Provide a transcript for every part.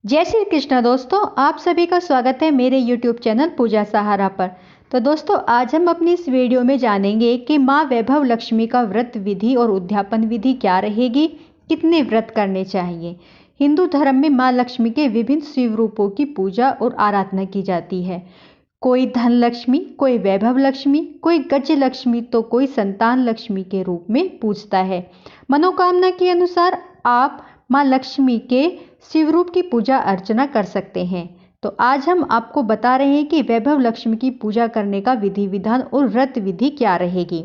जय श्री कृष्ण दोस्तों, आप सभी का स्वागत है मेरे YouTube चैनल पूजा सहारा पर। तो दोस्तों, आज हम अपनी इस वीडियो में जानेंगे कि माँ वैभव लक्ष्मी का व्रत विधि और उद्यापन विधि क्या रहेगी, कितने व्रत करने चाहिए। हिंदू धर्म में माँ लक्ष्मी के विभिन्न शिव रूपों की पूजा और आराधना की जाती है। कोई धन लक्ष्मी, कोई वैभव लक्ष्मी, कोई गज लक्ष्मी तो कोई संतान लक्ष्मी के रूप में पूजता है। मनोकामना के अनुसार आप माँ लक्ष्मी के शिव रूप की पूजा अर्चना कर सकते हैं। तो आज हम आपको बता रहे हैं कि वैभव लक्ष्मी की पूजा करने का विधि विधान और व्रत विधि क्या रहेगी।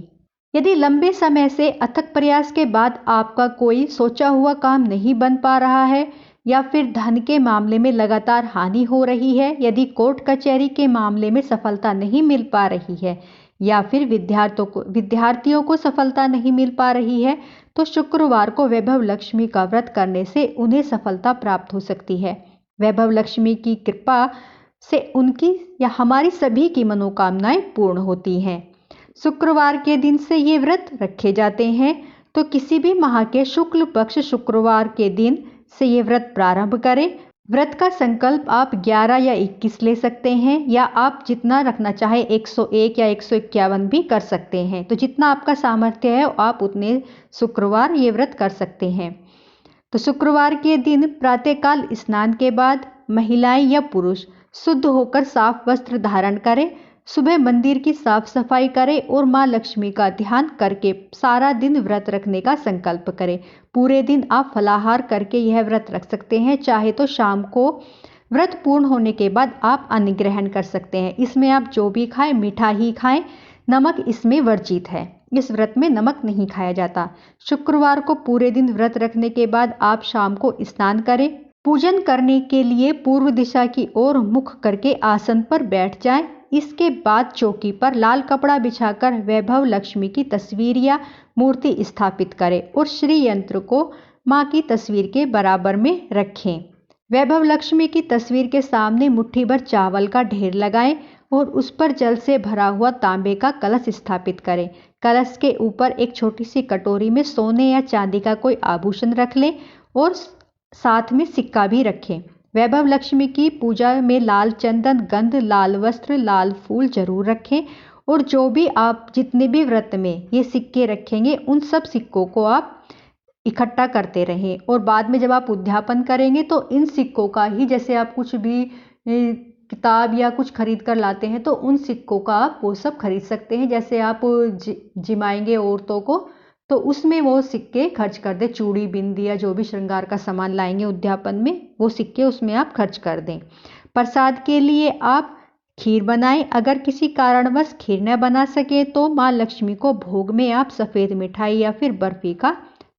यदि लंबे समय से अथक प्रयास के बाद आपका कोई सोचा हुआ काम नहीं बन पा रहा है, या फिर धन के मामले में लगातार हानि हो रही है, यदि कोर्ट कचहरी के मामले में सफलता नहीं मिल पा रही है, या फिर विद्यार्थियों को सफलता नहीं मिल पा रही है, तो शुक्रवार को वैभव लक्ष्मी का व्रत करने से उन्हें सफलता प्राप्त हो सकती है। वैभव लक्ष्मी की कृपा से उनकी या हमारी सभी की मनोकामनाएं पूर्ण होती हैं। शुक्रवार के दिन से ये व्रत रखे जाते हैं, तो किसी भी माह के शुक्ल पक्ष शुक्रवार के दिन से ये व्रत प्रारंभ करें। व्रत का संकल्प आप 11 या 21 ले सकते हैं, या आप जितना रखना चाहे 101 या 151 भी कर सकते हैं। तो जितना आपका सामर्थ्य है आप उतने शुक्रवार ये व्रत कर सकते हैं। तो शुक्रवार के दिन प्रातःकाल स्नान के बाद महिलाएं या पुरुष शुद्ध होकर साफ वस्त्र धारण करें। सुबह मंदिर की साफ सफाई करें और माँ लक्ष्मी का ध्यान करके सारा दिन व्रत रखने का संकल्प करें। पूरे दिन आप फलाहार करके यह व्रत रख सकते हैं। चाहे तो शाम को व्रत पूर्ण होने के बाद आप अन्न ग्रहण कर सकते हैं। इसमें आप जो भी खाएं मीठा ही खाएं, नमक इसमें वर्जित है। इस व्रत में नमक नहीं खाया जाता। शुक्रवार को पूरे दिन व्रत रखने के बाद आप शाम को स्नान करें। पूजन करने के लिए पूर्व दिशा की ओर मुख करके आसन पर बैठ जाएं। इसके बाद चौकी पर लाल कपड़ा बिछाकर वैभव लक्ष्मी की तस्वीर या मूर्ति स्थापित करें और श्री यंत्र को माँ की तस्वीर के बराबर में रखें। वैभव लक्ष्मी की तस्वीर के सामने मुट्ठी भर चावल का ढेर लगाएं और उस पर जल से भरा हुआ तांबे का कलश स्थापित करें। कलश के ऊपर एक छोटी सी कटोरी में सोने या चांदी का कोई आभूषण रख लें और साथ में सिक्का भी रखें। वैभव लक्ष्मी की पूजा में लाल चंदन, गंध, लाल वस्त्र, लाल फूल जरूर रखें। और जो भी आप जितने भी व्रत में ये सिक्के रखेंगे उन सब सिक्कों को आप इकट्ठा करते रहें। और बाद में जब आप उद्यापन करेंगे तो इन सिक्कों का ही, जैसे आप कुछ भी किताब या कुछ खरीद कर लाते हैं तो उन सिक्कों का आप वो सब खरीद सकते हैं। जैसे आप जिमाएंगे औरतों को तो उसमें वो सिक्के खर्च कर दें। चूड़ी, बिंदी या जो भी श्रृंगार का सामान लाएंगे उद्यापन में, वो सिक्के उसमें आप खर्च कर दें। प्रसाद के लिए आप खीर बनाएं। अगर किसी कारणवश खीर न बना सके तो माँ लक्ष्मी को भोग में आप सफ़ेद मिठाई या फिर बर्फी का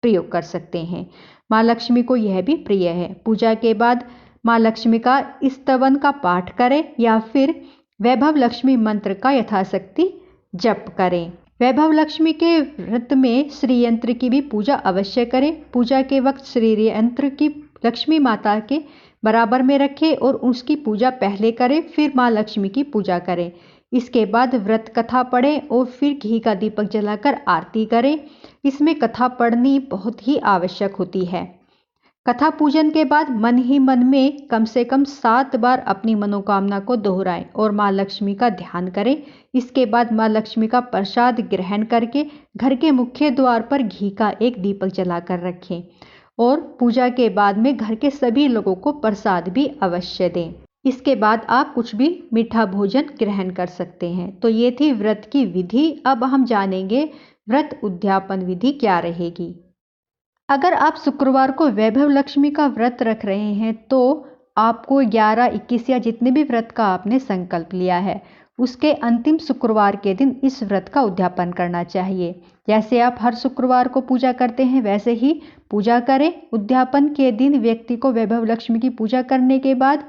प्रयोग कर सकते हैं। माँ लक्ष्मी को यह भी प्रिय है। पूजा के बाद माँ लक्ष्मी का स्तवन का पाठ करें या फिर वैभव लक्ष्मी मंत्र का यथाशक्ति जप करें। वैभव लक्ष्मी के व्रत में श्री यंत्र की भी पूजा अवश्य करें। पूजा के वक्त श्री यंत्र की लक्ष्मी माता के बराबर में रखें और उसकी पूजा पहले करें, फिर माँ लक्ष्मी की पूजा करें। इसके बाद व्रत कथा पढ़ें और फिर घी का दीपक जलाकर आरती करें। इसमें कथा पढ़नी बहुत ही आवश्यक होती है। कथा पूजन के बाद मन ही मन में कम से कम 7 बार अपनी मनोकामना को दोहराएं और माँ लक्ष्मी का ध्यान करें। इसके बाद माँ लक्ष्मी का प्रसाद ग्रहण करके घर के मुख्य द्वार पर घी का एक दीपक जलाकर रखें और पूजा के बाद में घर के सभी लोगों को प्रसाद भी अवश्य दें। इसके बाद आप कुछ भी मीठा भोजन ग्रहण कर सकते हैं। तो ये थी व्रत की विधि। अब हम जानेंगे व्रत उद्यापन विधि क्या रहेगी। अगर आप शुक्रवार को वैभव लक्ष्मी का व्रत रख रहे हैं तो आपको 11, 21 या जितने भी व्रत का आपने संकल्प लिया है उसके अंतिम शुक्रवार के दिन इस व्रत का उद्यापन करना चाहिए। जैसे आप हर शुक्रवार को पूजा करते हैं वैसे ही पूजा करें। उद्यापन के दिन व्यक्ति को वैभव लक्ष्मी की पूजा करने के बाद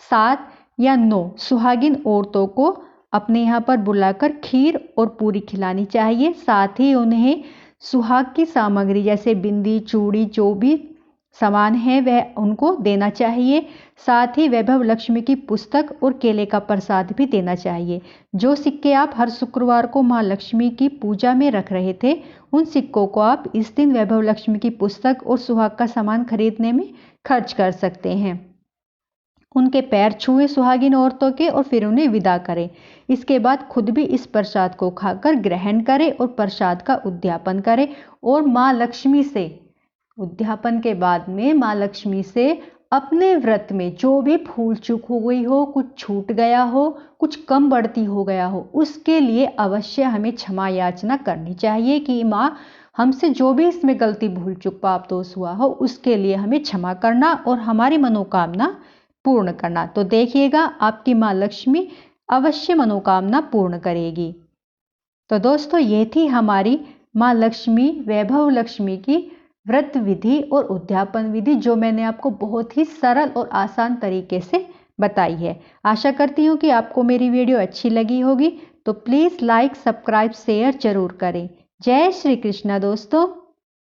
7 या 9 सुहागिन औरतों को अपने यहाँ पर बुलाकर खीर और पूरी खिलानी चाहिए। साथ ही उन्हें सुहाग की सामग्री जैसे बिंदी, चूड़ी, जो भी सामान है वह उनको देना चाहिए। साथ ही वैभव लक्ष्मी की पुस्तक और केले का प्रसाद भी देना चाहिए। जो सिक्के आप हर शुक्रवार को माँ लक्ष्मी की पूजा में रख रहे थे उन सिक्कों को आप इस दिन वैभव लक्ष्मी की पुस्तक और सुहाग का सामान खरीदने में खर्च कर सकते हैं। उनके पैर छुएं सुहागिन औरतों के और फिर उन्हें विदा करें। इसके बाद खुद भी इस प्रसाद को खाकर ग्रहण करें और प्रसाद का उद्यापन करें और माँ लक्ष्मी से उद्यापन के बाद में माँ लक्ष्मी से अपने व्रत में जो भी भूल चूक हो गई हो, कुछ छूट गया हो, कुछ कम बढ़ती हो गया हो, उसके लिए अवश्य हमें क्षमा याचना करनी चाहिए कि माँ हमसे जो भी इसमें गलती भूल चूक पाप दोष हुआ हो उसके लिए हमें क्षमा करना और हमारी मनोकामना पूर्ण करना। तो देखिएगा आपकी माँ लक्ष्मी अवश्य मनोकामना पूर्ण करेगी। तो दोस्तों ये थी हमारी माँ लक्ष्मी वैभव लक्ष्मी की व्रत विधि और उद्यापन विधि, जो मैंने आपको बहुत ही सरल और आसान तरीके से बताई है। आशा करती हूँ कि आपको मेरी वीडियो अच्छी लगी होगी। तो प्लीज़ लाइक, सब्सक्राइब, शेयर जरूर करें। जय श्री कृष्णा दोस्तों।